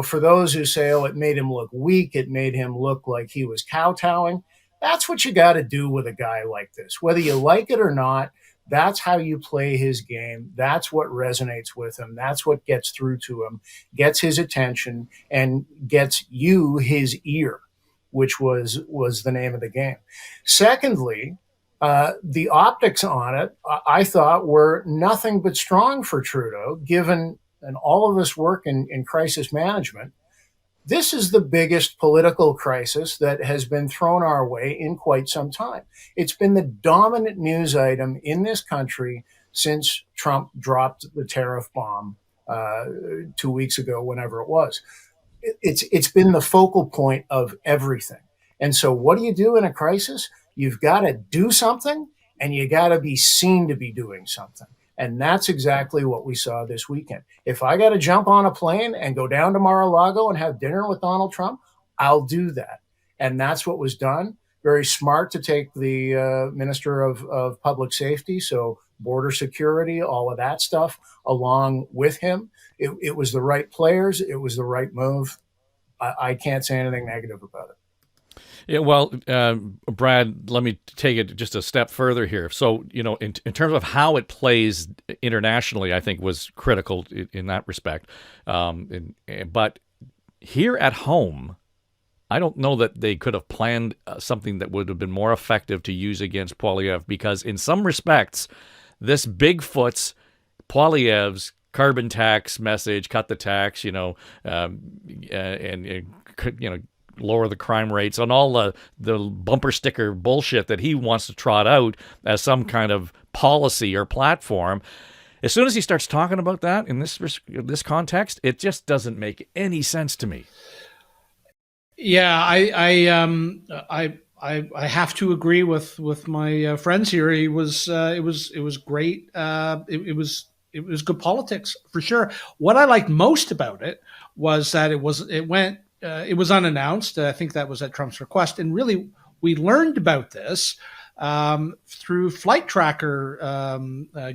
for those who say, oh, it made him look weak, it made him look like he was kowtowing, that's what you got to do with a guy like this. Whether you like it or not, that's how you play his game. That's what resonates with him. That's what gets through to him, gets his attention, and gets you his ear, which was the name of the game. Secondly, the optics on it, I thought, were nothing but strong for Trudeau, given and all of this work in crisis management. This is the biggest political crisis that has been thrown our way in quite some time. It's been the dominant news item in this country since Trump dropped the tariff bomb 2 weeks ago, whenever it was. It's been the focal point of everything. And so what do you do in a crisis? You've got to do something, and you got to be seen to be doing something. And that's exactly what we saw this weekend. If I got to jump on a plane and go down to Mar-a-Lago and have dinner with Donald Trump, I'll do that. And that's what was done. very smart to take the Minister of Public Safety, so border security, all of that stuff, along with him. It was the right players. It was the right move. I can't say anything negative about it. Yeah, well, Brad, let me take it just a step further here. So, in terms of how it plays internationally, I think was critical in that respect. But here at home, I don't know that they could have planned something that would have been more effective to use against Poilievre, because in some respects, this Bigfoot's Poilievre's carbon tax message, cut the tax, and lower the crime rates, on all the bumper sticker bullshit that he wants to trot out as some kind of policy or platform. As soon as he starts talking about that in this context, it just doesn't make any sense to me. Yeah, I have to agree with my friends here. It was great. It was good politics for sure. What I liked most about it was that it was unannounced. I think that was at Trump's request, and really we learned about this through flight tracker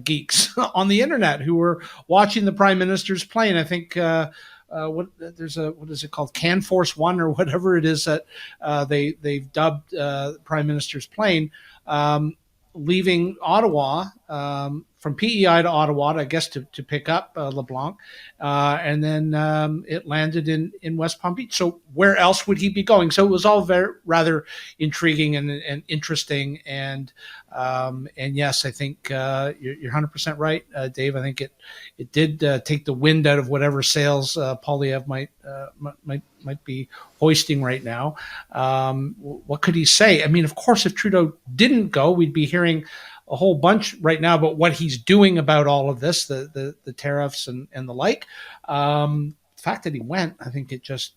geeks on the internet who were watching the Prime Minister's plane. I think what is it called, Can Force One or whatever it is that they've dubbed Prime Minister's plane, leaving Ottawa, from PEI to Ottawa, I guess, to pick up LeBlanc, and then it landed in West Palm Beach. So where else would he be going? So it was all rather intriguing and interesting. And yes, I think you're 100% right, Dave. I think it did take the wind out of whatever sails Poilievre might be hoisting right now. What could he say? I mean, of course, if Trudeau didn't go, we'd be hearing a whole bunch right now about what he's doing about all of this, the tariffs and the like. The fact that he went, I think it just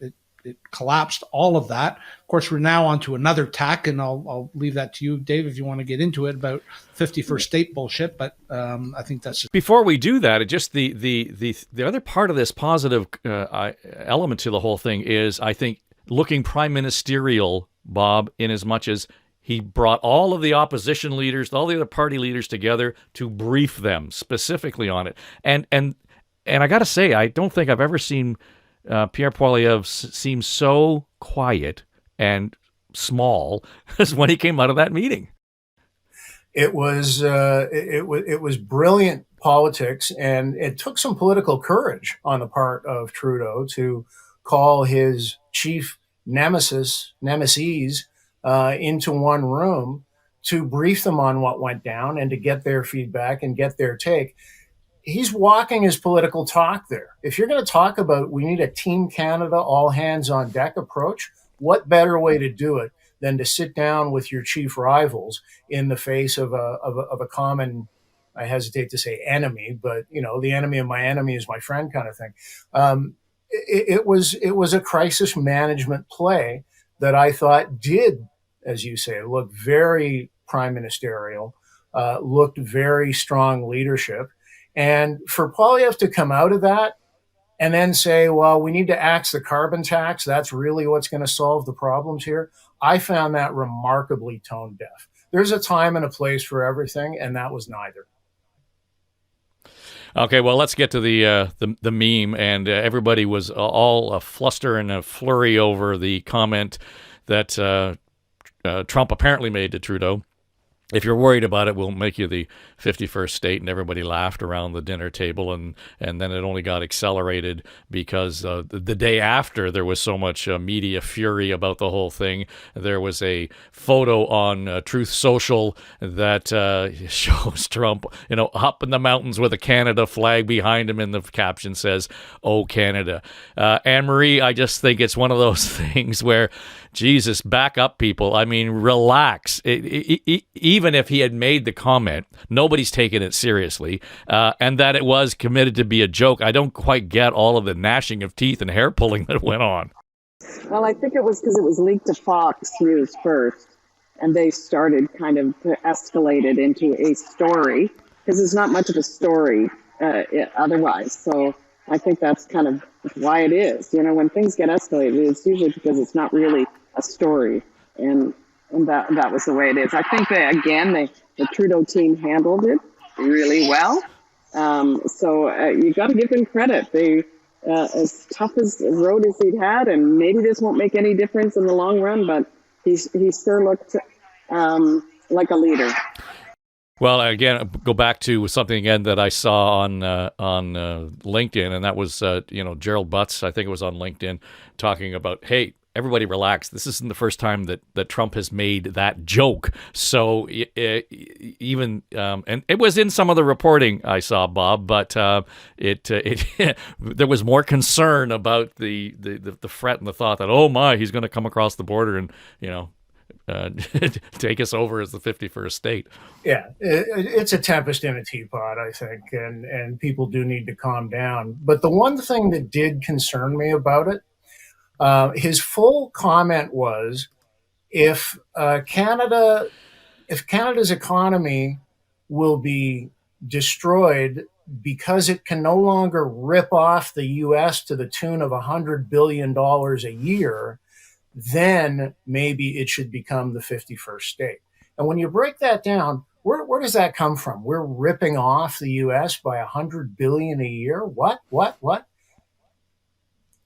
it collapsed all of that. Of course, we're now on to another tack, and I'll leave that to you, Dave, if you want to get into it about 51st state bullshit. But I think that's just... Before we do that, it just the other part of this positive element to the whole thing is, I think, looking prime ministerial, Bob, in as much as he brought all of the opposition leaders, all the other party leaders together to brief them specifically on it. And I got to say, I don't think I've ever seen Pierre Poilievre seem so quiet and small as when he came out of that meeting. It was brilliant politics, and it took some political courage on the part of Trudeau to call his chief nemesis into one room to brief them on what went down and to get their feedback and get their take. He's walking his political talk there. If you're going to talk about we need a Team Canada, all hands on deck approach, what better way to do it than to sit down with your chief rivals in the face of a common, I hesitate to say enemy, but the enemy of my enemy is my friend kind of thing. It was a crisis management play that I thought did, as you say, look very prime ministerial, looked very strong leadership. And for Poilievre to come out of that and then say, well, we need to axe the carbon tax, that's really what's going to solve the problems here, I found that remarkably tone deaf. There's a time and a place for everything, and that was neither. Okay, well, let's get to the meme, and everybody was all a fluster and a flurry over the comment that Trump apparently made to Trudeau. If you're worried about it, we'll make you the 51st state, and everybody laughed around the dinner table, and then it only got accelerated because the day after there was so much media fury about the whole thing. There was a photo on Truth Social that shows Trump, up in the mountains with a Canada flag behind him, and the caption says, "Oh, Canada." Anne Marie, I just think it's one of those things where, Jesus, back up, people. I mean, relax. Even if he had made the comment, nobody's taken it seriously, and that it was committed to be a joke. I don't quite get all of the gnashing of teeth and hair pulling that went on. Well, I think it was because it was leaked to Fox News first, and they started kind of to escalate it into a story, because it's not much of a story otherwise. So I think that's kind of why it is. When things get escalated, it's usually because it's not really a story. And And that was the way it is. I think that, again, the Trudeau team handled it really well. So you got to give them credit. They, as tough as the road as he'd had, and maybe this won't make any difference in the long run, but he sure looked like a leader. Well, again, go back to something again that I saw on LinkedIn, and that was Gerald Butts, I think it was on LinkedIn, talking about, hey, everybody relax. This isn't the first time that Trump has made that joke. So even and it was in some of the reporting I saw, Bob, but there was more concern about the threat and the thought that, oh my, he's going to come across the border and take us over as the 51st state. Yeah, it's a tempest in a teapot, I think, and people do need to calm down. But the one thing that did concern me about it, his full comment was, if Canada's economy will be destroyed because it can no longer rip off the U.S. to the tune of $100 billion a year, then maybe it should become the 51st state. And when you break that down, where does that come from? We're ripping off the U.S. by $100 billion a year? What?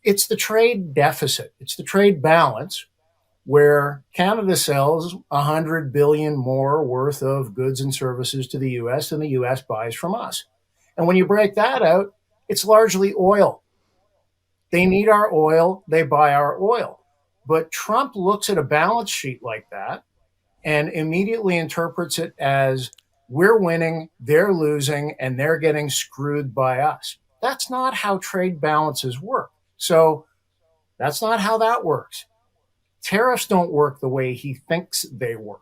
It's the trade deficit. It's the trade balance where Canada sells $100 billion more worth of goods and services to the U.S. than the U.S. buys from us. And when you break that out, it's largely oil. They need our oil. They buy our oil. But Trump looks at a balance sheet like that and immediately interprets it as we're winning, they're losing, and they're getting screwed by us. That's not how trade balances work. So that's not how that works. Tariffs don't work the way he thinks they work.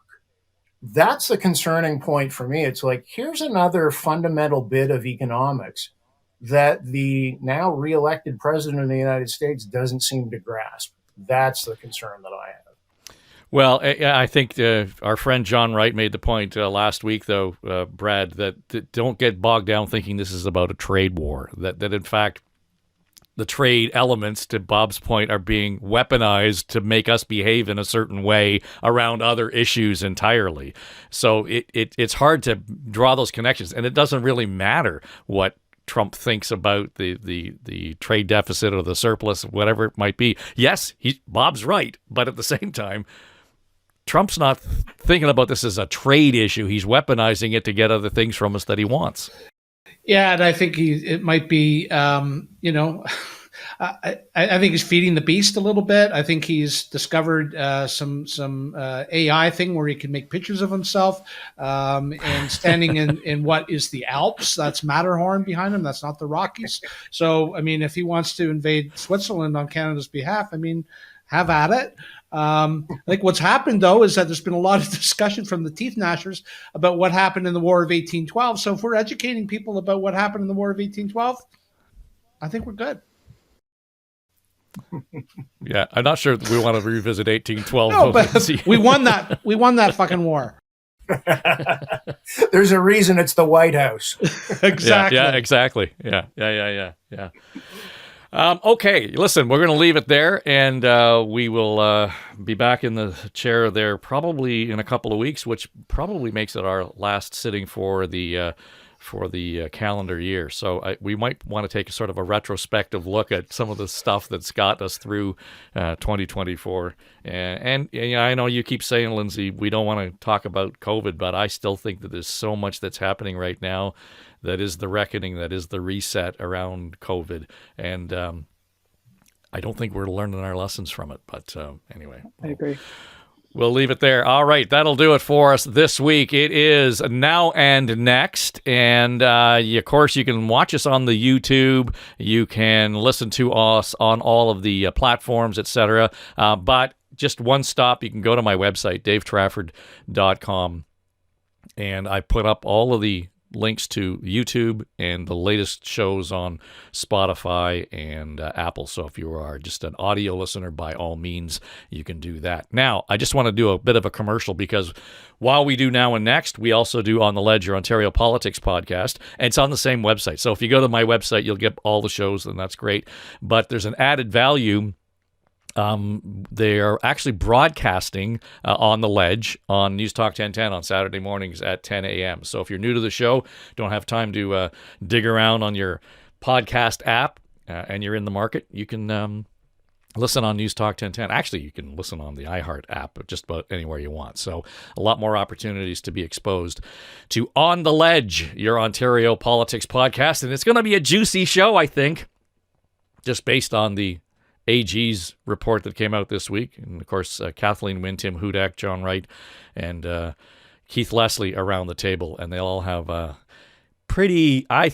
That's the concerning point for me. It's like, here's another fundamental bit of economics that the now reelected president of the United States doesn't seem to grasp. That's the concern that I have. Well, I think our friend John Wright made the point last week, though, Brad, that don't get bogged down thinking this is about a trade war, that in fact the trade elements, to Bob's point, are being weaponized to make us behave in a certain way around other issues entirely. So it's hard to draw those connections, and it doesn't really matter what Trump thinks about the trade deficit or the surplus, whatever it might be. Yes, Bob's right, but at the same time, Trump's not thinking about this as a trade issue. He's weaponizing it to get other things from us that he wants. Yeah, and I think it might be, I think he's feeding the beast a little bit. I think he's discovered some AI thing where he can make pictures of himself and standing in what is the Alps. That's Matterhorn behind him. That's not the Rockies. So, I mean, if he wants to invade Switzerland on Canada's behalf, I mean, have at it. I think what's happened, though, is that there's been a lot of discussion from the teeth gnashers about what happened in the War of 1812. So if we're educating people about what happened in the War of 1812, I think we're good. Yeah, I'm not sure that we want to revisit 1812. No, but we won that. We won that fucking war. There's a reason it's the White House. Exactly. Yeah, exactly. Yeah. Okay, listen, we're going to leave it there, and we will be back in the chair there probably in a couple of weeks, which probably makes it our last sitting for the calendar year. So we might want to take a sort of a retrospective look at some of the stuff that's got us through 2024. And I know you keep saying, Lindsay, we don't want to talk about COVID, but I still think that there's so much that's happening right now that is the reckoning, that is the reset around COVID. And I don't think we're learning our lessons from it. But anyway. I agree. We'll leave it there. All right, that'll do it for us this week. It is Now and Next, and of course, you can watch us on the YouTube. You can listen to us on all of the platforms, etc. But just one stop, you can go to my website, davetrafford.com, and I put up all of the links to YouTube and the latest shows on Spotify and Apple. So if you are just an audio listener, by all means, you can do that. Now, I just want to do a bit of a commercial, because while we do Now and Next, we also do On the Ledger Ontario Politics podcast, and it's on the same website. So if you go to my website, you'll get all the shows, and that's great. But there's an added value They are actually broadcasting on the Ledge on News Talk 1010 on Saturday mornings at 10 a.m. So if you're new to the show, don't have time to dig around on your podcast app, and you're in the market, you can listen on News Talk 1010. Actually, you can listen on the iHeart app just about anywhere you want. So a lot more opportunities to be exposed to On the Ledge, your Ontario politics podcast. And it's going to be a juicy show, I think, just based on the AG's report that came out this week. And, of course, Kathleen Wynne, Tim Hudak, John Wright, and Keith Leslie around the table. And they'll all have pretty... I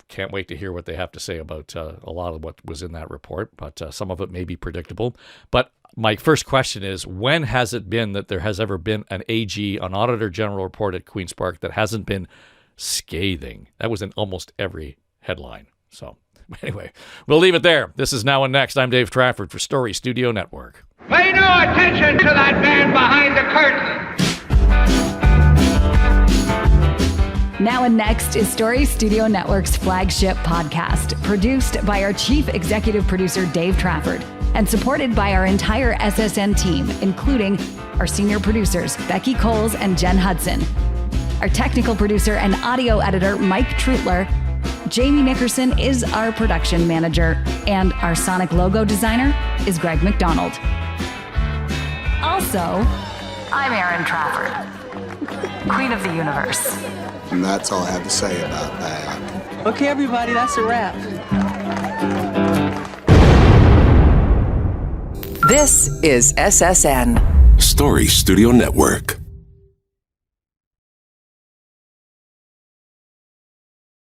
can't wait to hear what they have to say about a lot of what was in that report, but some of it may be predictable. But my first question is, when has it been that there has ever been an AG, an Auditor General report at Queen's Park that hasn't been scathing? That was in almost every headline. So... anyway, we'll leave it there. This is Now and Next. I'm Dave Trafford for Story Studio Network. Pay no attention to that man behind the curtain. Now and Next is Story Studio Network's flagship podcast, produced by our chief executive producer, Dave Trafford, and supported by our entire SSN team, including our senior producers, Becky Coles and Jen Hudson, our technical producer and audio editor, Mike Trutler. Jamie Nickerson is our production manager, and our sonic logo designer is Greg McDonald. Also, I'm Erin Trafford, Queen of the Universe. And that's all I have to say about that. Okay, everybody, that's a wrap. This is SSN. Story Studio Network.